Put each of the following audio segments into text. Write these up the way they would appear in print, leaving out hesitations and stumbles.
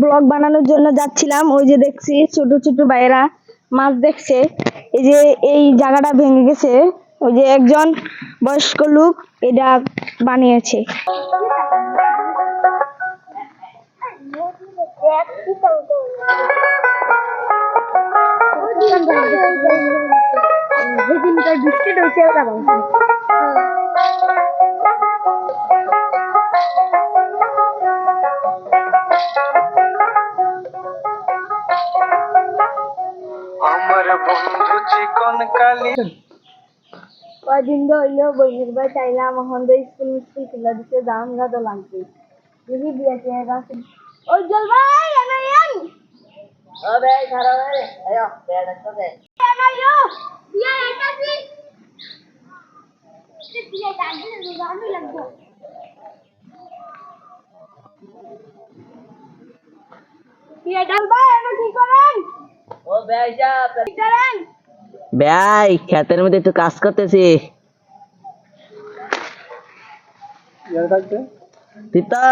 Blog বানানোর জন্য যাচ্ছিলাম, ওই যে দেখছি ছোট ছোট ভাইয়েরা মাছ দেখছে। এই যে এই জায়গাটা ভেঙে গেছে, ওই যে একজন বয়স্ক লোক এটা বানিয়েছে। আমার বন্ধু চিকন কালি কয়দিন ধরলো বইয়ের বাই চাইলাম, এখন তো স্কুল খুলে দিতে দাম গাদা লাগবে। দেখি বিয়ে চেয়ে গেছে। ওই জল ভাই এনাইন ও ভাই খারাপ রে আয়ো বেড আছে এনাইও বিয়ে একাছি বিয়ে গাড়ি রুগানো লাগবে। বিয়ে জল ভাই এনা কি করেন? ও ভাই সাহেব কি করেন? ভাই ক্ষেতের মধ্যে একটু কাজ করতেছি। তিতা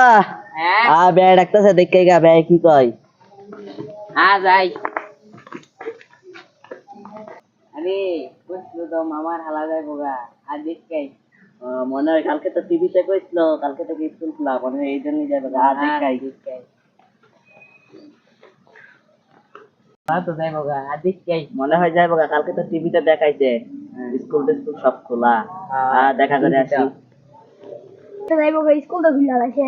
ভাই ডাকতেছে দেখে গা ভাই কি কয় যাই। আরে কইছিল তো মামার হালা যায় বোগা আর দেখে মনে হয় কালকে তো টিভিতে কইছিল কালকে থেকে স্কুল খোলা মনে হয় এই জন্যই যাবে দেখাই তো যাই বোগা আর দেখে মনে হয় যাইব কালকে তো টিভিতে দেখাইছে স্কুল টিস্কুল সব খোলা দেখা করে আসি। যাইব স্কুল তো খুলে গেছে।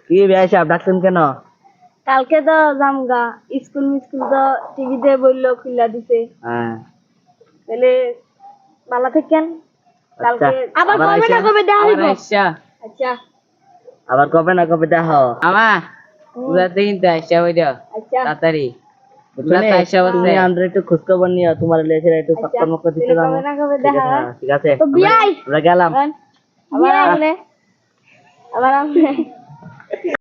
কি ভাই সাহেব ডাকছেন কেন? কালকে তো জামগা স্কুল তো টিভিতে বললো খুলে দিছে। তাহলে ভালো থাকেন। কালকে আবার কবে না কবে দেখা হইব? আচ্ছা আবার কবে না কবে দেখা আমা পুরা দিন তো আইসা হইলো আচ্ছা তাড়াতাড়ি তুমি আন্দ্রে একটু খোঁজ খবর নিও, তোমার লেজের একটু সক্কর মক্কর দিতে কবে না কবে দেখা। ঠিক আছে তো বিয়াই আমরা গেলাম আবার আবার